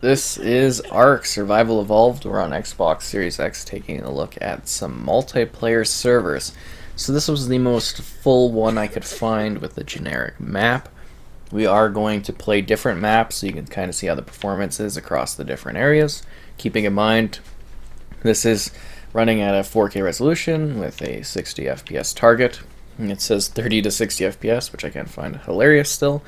This is Ark Survival Evolved. We're on Xbox Series X taking a look at some multiplayer servers. So this was the most full one I could find with the generic map. We are going to play different maps so you can kind of see how the performance is across the different areas. Keeping in mind, this is running at a 4K resolution with a 60 FPS target. And it says 30 to 60 FPS, which I can find hilarious still.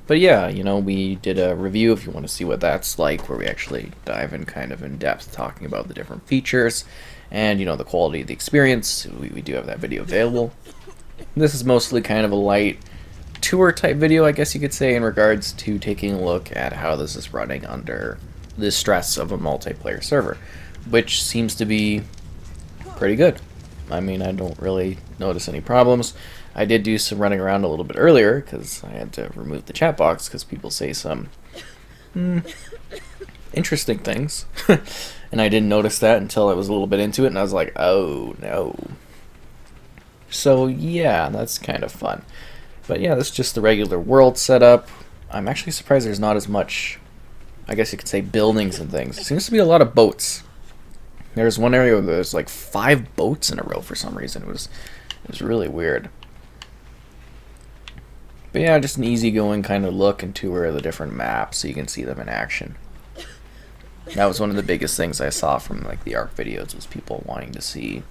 But yeah, we did a review if you want to see what that's like, where we actually dive in kind of in depth talking about the different features and, the quality of the experience. We do have that video available. This is mostly kind of a light tour type video, I guess you could say, in regards to taking a look at how this is running under the stress of a multiplayer server, which seems to be pretty good. I mean, I don't really notice any problems. I did do some running around a little bit earlier because I had to remove the chat box because people say some interesting things. And I didn't notice that until I was a little bit into it, and I was like, oh no. So yeah, that's kind of fun. But yeah, this is just the regular world setup. I'm actually surprised there's not as much, I guess you could say, buildings and things. There seems to be a lot of boats. There's one area where there's like 5 boats in a row for some reason. It was really weird. But yeah, just an easygoing kind of look and tour of the different maps so you can see them in action. That was one of the biggest things I saw from like the Ark videos, was people wanting to see,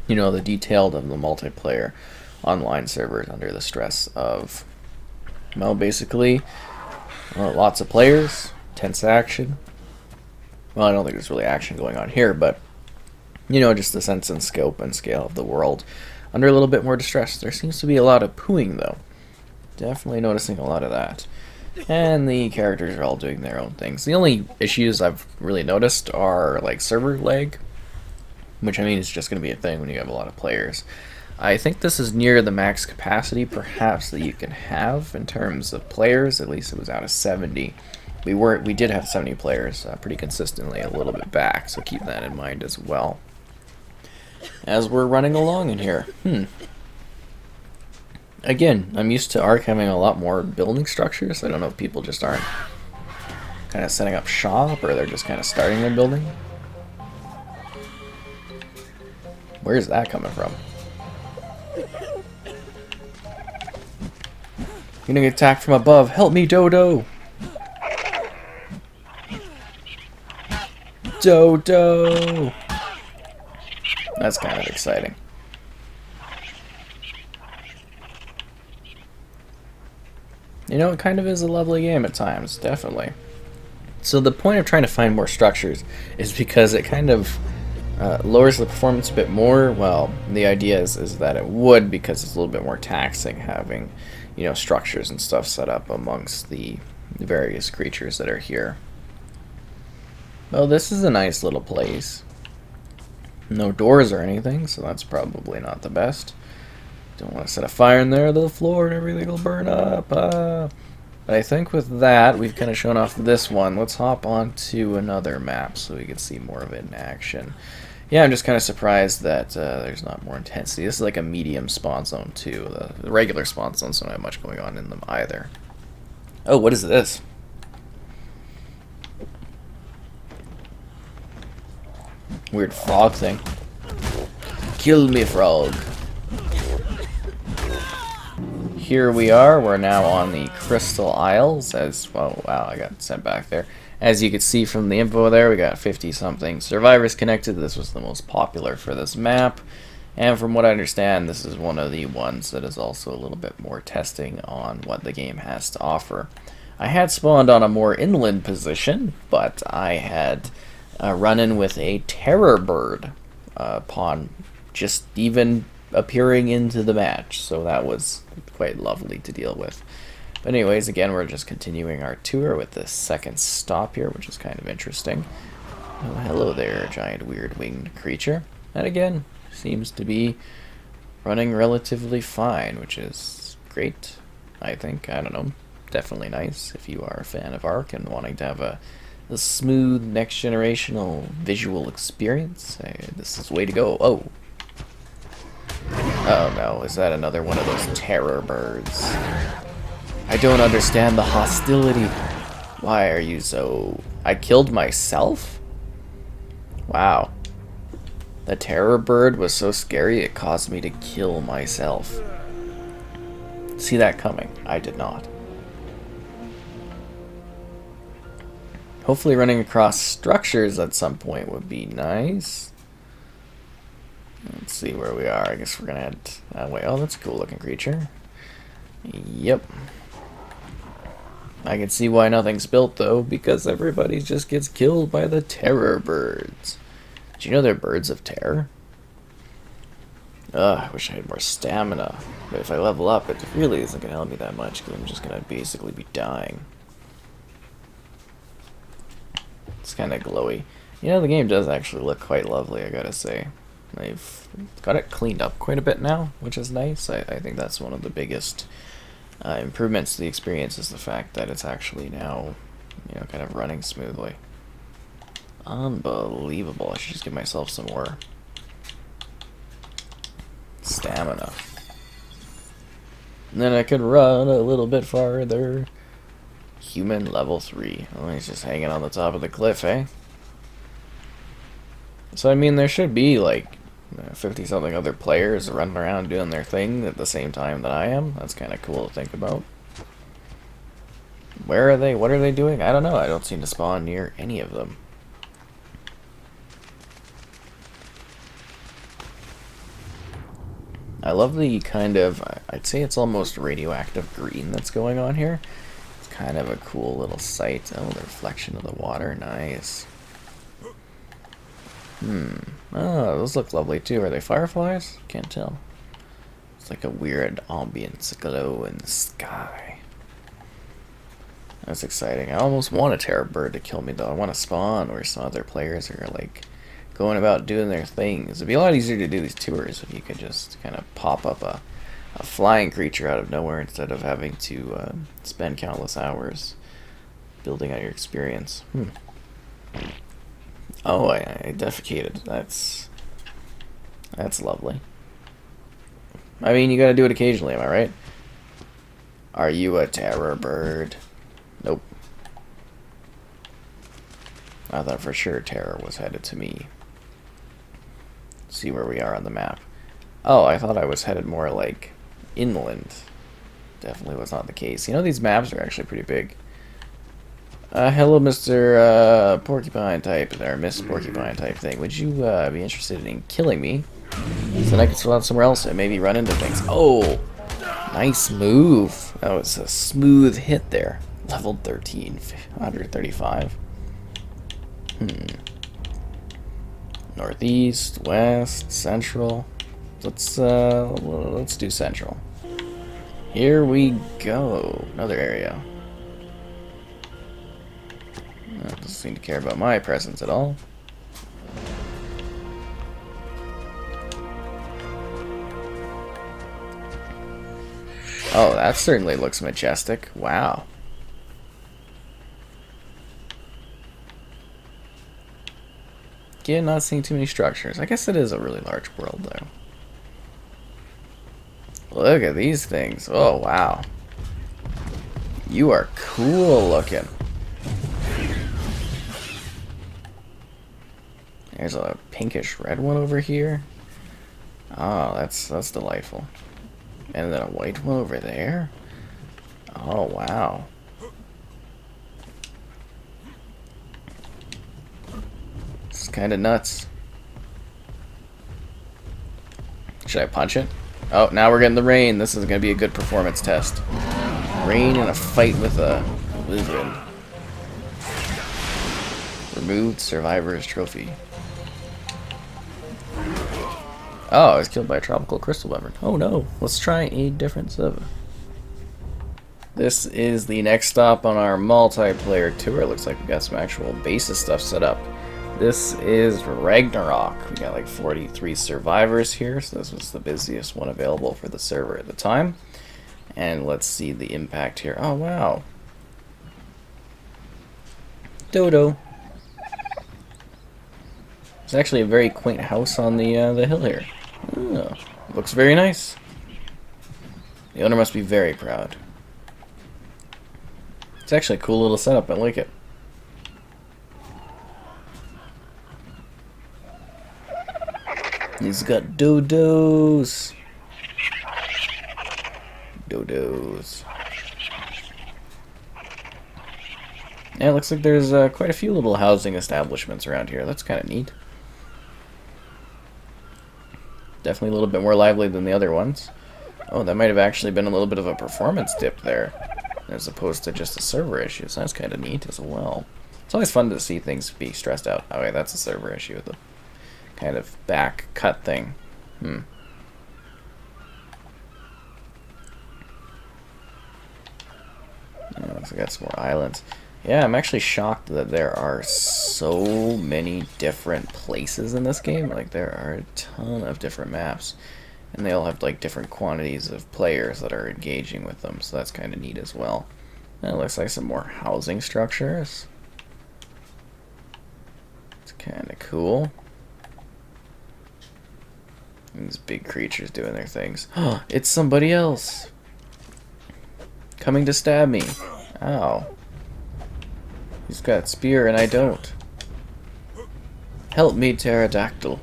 the detailed of the multiplayer online servers under the stress of, basically, lots of players, tense action. Well, I don't think there's really action going on here, but just the sense and scope and scale of the world under a little bit more distress. There seems to be a lot of pooing though. Definitely noticing a lot of that. And the characters are all doing their own things. The only issues I've really noticed are like server lag, which I mean is just going to be a thing when you have a lot of players. I think this is near the max capacity perhaps that you can have in terms of players. At least it was out of 70. We did have 70 players pretty consistently a little bit back, so keep that in mind as well as we're running along in here. Again, I'm used to Ark having a lot more building structures. I don't know if people just aren't kind of setting up shop, or they're just kind of starting their building. Where's that coming from? You're gonna get attacked from above. Help me, Dodo! Dodo! That's kind of exciting. It kind of is a lovely game at times, definitely. So the point of trying to find more structures is because it kind of lowers the performance a bit more. Well, the idea is that it would, because it's a little bit more taxing having, structures and stuff set up amongst the various creatures that are here. Well, this is a nice little place. No doors or anything, so that's probably not the best. Don't want to set a fire in there, the floor and everything will burn up. But I think with that, we've kind of shown off this one. Let's hop on to another map so we can see more of it in action. Yeah, I'm just kind of surprised that there's not more intensity. This is like a medium spawn zone too. The regular spawn zones don't have much going on in them either. Oh, what is this? Weird frog thing. Kill me, frog. Here we are. We're now on the Crystal Isles. Wow, I got sent back there. As you can see from the info there, we got 50-something survivors connected. This was the most popular for this map. And from what I understand, this is one of the ones that is also a little bit more testing on what the game has to offer. I had spawned on a more inland position, but I had run in with a terror bird upon just even appearing into the match, so that was quite lovely to deal with. But anyways, again, we're just continuing our tour with the second stop here, which is kind of interesting. Oh, hello there, giant weird winged creature. And again, seems to be running relatively fine, which is great, I think. I don't know, definitely nice if you are a fan of Ark and wanting to have a smooth, next-generational visual experience. This is the way to go. Oh no, is that another one of those terror birds? I don't understand the hostility. Why are you so I killed myself? Wow. The terror bird was so scary it caused me to kill myself. See that coming? I did not. Hopefully running across structures at some point would be nice. Let's see where we are. I guess we're gonna head that way. Oh, that's a cool looking creature. Yep. I can see why nothing's built though, because everybody just gets killed by the terror birds. Do you know they're birds of terror? Ugh, I wish I had more stamina. But if I level up, it really isn't gonna help me that much, because I'm just gonna basically be dying. It's kind of glowy. You know, the game does actually look quite lovely, I gotta say. They've got it cleaned up quite a bit now, which is nice. I think that's one of the biggest improvements to the experience, is the fact that it's actually now, you know, kind of running smoothly. Unbelievable. I should just give myself some more stamina. And then I could run a little bit farther. Human level 3. Oh, he's just hanging on the top of the cliff, eh? So, I mean, there should be, like, 50-something other players running around doing their thing at the same time that I am. That's kind of cool to think about. Where are they? What are they doing? I don't know. I don't seem to spawn near any of them. I love the kind of, I'd say it's almost radioactive green that's going on here. It's kind of a cool little sight. Oh, the reflection of the water. Nice. Oh, those look lovely too. Are they fireflies? Can't tell. It's like a weird ambience glow in the sky. That's exciting. I almost want a terror bird to kill me though. I want to spawn where some other players are like going about doing their things. It'd be a lot easier to do these tours if you could just kind of pop up a flying creature out of nowhere instead of having to spend countless hours building out your experience. Oh, I defecated. That's lovely. I mean, you gotta do it occasionally, am I right? Are you a terror bird? Nope. I thought for sure terror was headed to me. Let's see where we are on the map. Oh, I thought I was headed more like inland. Definitely was not the case. You know, these maps are actually pretty big. Hello, Mr. Porcupine type, or Miss Porcupine type thing. Would you be interested in killing me? So then I can spawn somewhere else and maybe run into things. Oh, nice move. That was a smooth hit there. Level 13, 135. Northeast, west, central. Let's do central. Here we go. Another area. Doesn't seem to care about my presence at all. Oh, that certainly looks majestic. Wow. Again, not seeing too many structures. I guess it is a really large world, though. Look at these things. Oh, wow. You are cool looking. There's a pinkish red one over here. Oh, that's delightful. And then a white one over there. Oh, wow. It's kind of nuts. Should I punch it? Oh, now we're getting the rain. This is going to be a good performance test. Rain in a fight with a lizard. Removed survivor's trophy. Oh, I was killed by a tropical crystal wyvern. Oh no. Let's try a different server. This is the next stop on our multiplayer tour. It looks like we got some actual basis stuff set up. This is Ragnarok. We got like 43 survivors here, so this was the busiest one available for the server at the time. And let's see the impact here. Oh wow. Dodo. It's actually a very quaint house on the hill here. Oh, looks very nice. The owner must be very proud. It's actually a cool little setup. I like it. He's got dodos. Dodos. Yeah, it looks like there's quite a few little housing establishments around here. That's kind of neat. Definitely a little bit more lively than the other ones. Oh, that might have actually been a little bit of a performance dip there, as opposed to just a server issue. So that's kind of neat as well. It's always fun to see things be stressed out. Oh, wait, that's a server issue with the kind of back cut thing. Yeah, looks like I got some more islands. Yeah, I'm actually shocked that there are so many different places in this game. Like, there are a ton of different maps. And they all have, like, different quantities of players that are engaging with them. So that's kind of neat as well. And it looks like some more housing structures. It's kind of cool. These big creatures doing their things. Oh, it's somebody else. Coming to stab me. Ow. He's got a spear and I don't. Help me, pterodactyl.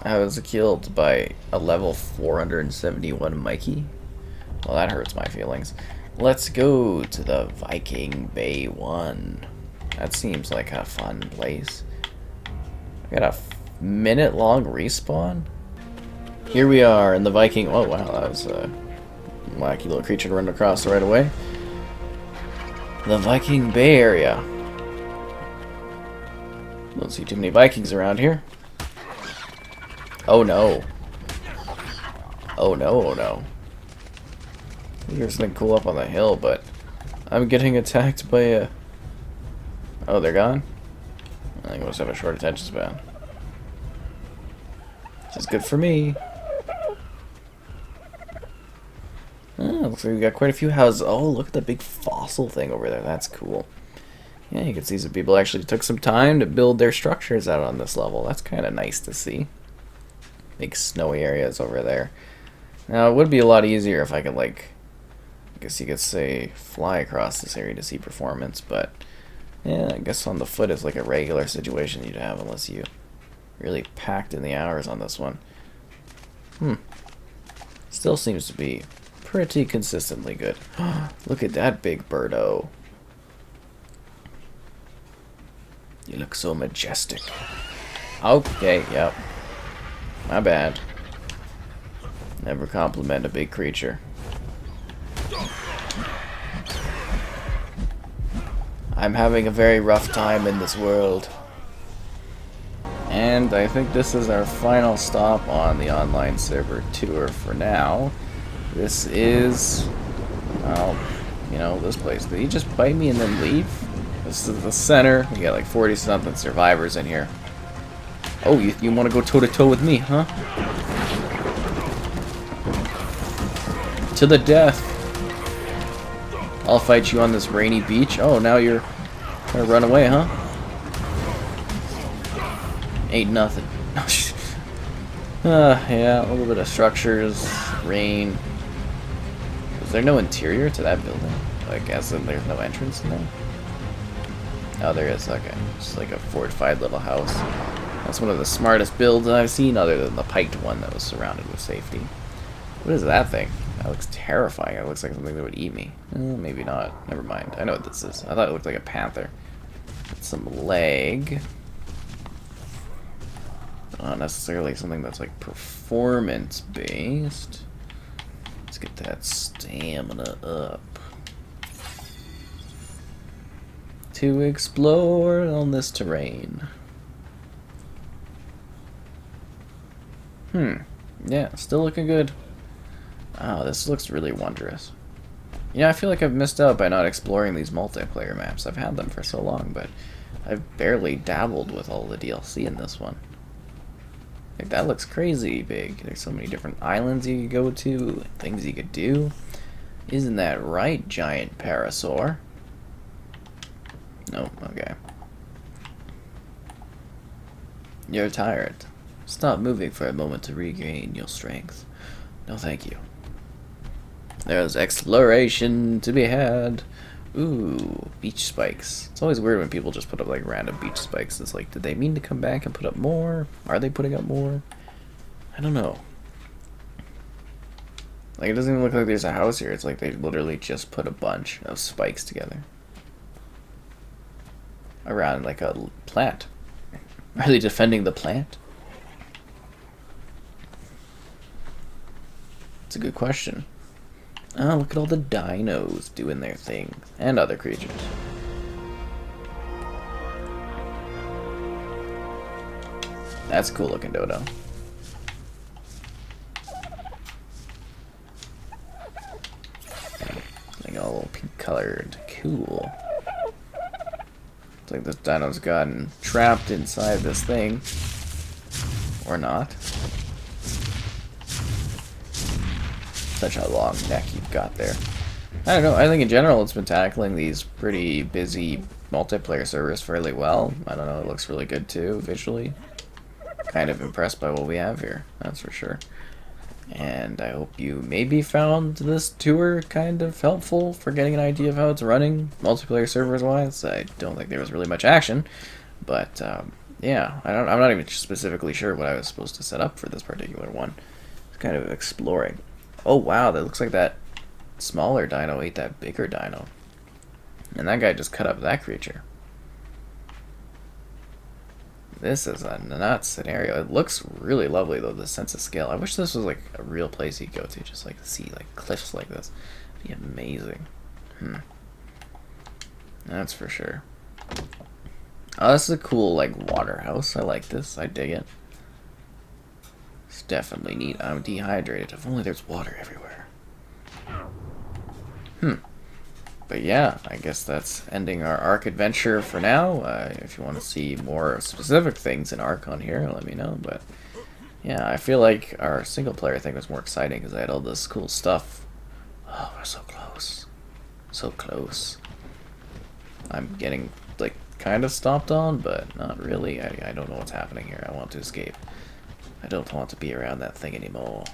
I was killed by a level 471 Mikey. Well, that hurts my feelings. Let's go to the Viking Bay 1. That seems like a fun place. I got a minute-long respawn? Here we are in the Viking... Oh, wow, that was a wacky little creature to run across right away. The Viking Bay area. Don't see too many Vikings around here. Oh no. Oh no, oh no. There's something cool up on the hill, but I'm getting attacked by a... Oh, they're gone? I think I must have a short attention span. Which is good for me. Looks like we got quite a few houses. Oh, look at the big fossil thing over there. That's cool. Yeah, you can see some people actually took some time to build their structures out on this level. That's kind of nice to see. Big snowy areas over there. Now, it would be a lot easier if I could, like, I guess you could say, fly across this area to see performance, but, yeah, I guess on the foot is like a regular situation you'd have unless you really packed in the hours on this one. Still seems to be pretty consistently good. Look at that big birdo. You look so majestic. Okay, yep. My bad. Never compliment a big creature. I'm having a very rough time in this world. And I think this is our final stop on the online server tour for now. This is, well, you know, this place. Did he just bite me and then leave? This is the center. We got like 40-something survivors in here. Oh, you want to go toe-to-toe with me, huh? To the death. I'll fight you on this rainy beach. Oh, now you're gonna run away, huh? Ain't nothing. Yeah, a little bit of structures, rain. Is there no interior to that building? Like, as in there's no entrance in there? Oh, there is. Okay. Just like a fortified little house. That's one of the smartest builds I've seen, other than the piked one that was surrounded with safety. What is that thing? That looks terrifying. It looks like something that would eat me. Maybe not. Never mind. I know what this is. I thought it looked like a panther. Some leg. Not necessarily something that's like performance based. Let's get that stamina up. To explore on this terrain. Yeah, still looking good. Oh, this looks really wondrous. Yeah, I feel like I've missed out by not exploring these multiplayer maps. I've had them for so long, but I've barely dabbled with all the DLC in this one. Like, that looks crazy big. There's so many different islands you could go to, things you could do. Isn't that right, giant parasaur? No, okay. You're tired. Stop moving for a moment to regain your strength. No, thank you. There's exploration to be had. Ooh, beach spikes. It's always weird when people just put up like random beach spikes. It's like, did they mean to come back and put up more? Are they putting up more? I don't know. Like, it doesn't even look like there's a house here. It's like they literally just put a bunch of spikes together around like a plant. Are they defending the plant? It's a good question. Oh, look at all the dinos doing their thing. And other creatures. That's a cool looking dodo. Like all pink colored. Cool. It's like this dino's gotten trapped inside this thing. Or not. Such a long neck you've got there. I don't know, I think in general it's been tackling these pretty busy multiplayer servers fairly well. I don't know, it looks really good too, visually. Kind of impressed by what we have here, that's for sure. And I hope you maybe found this tour kind of helpful for getting an idea of how it's running, multiplayer servers wise. I don't think there was really much action, but yeah, I'm not even specifically sure what I was supposed to set up for this particular one. It's kind of exploring. Oh wow, that looks like that smaller dino ate that bigger dino. And that guy just cut up that creature. This is a nuts scenario. It looks really lovely though, the sense of scale. I wish this was like a real place you'd go to, just like to see like cliffs like this. It'd be amazing. That's for sure. Oh, this is a cool like water house. I like this. I dig it. It's definitely neat. I'm dehydrated. If only there's water everywhere. But yeah, I guess that's ending our Ark adventure for now. If you want to see more specific things in Ark on here, let me know. But yeah, I feel like our single player thing was more exciting because I had all this cool stuff. Oh, we're so close. So close. I'm getting like kind of stomped on, but not really. I don't know what's happening here. I want to escape. I don't want to be around that thing anymore.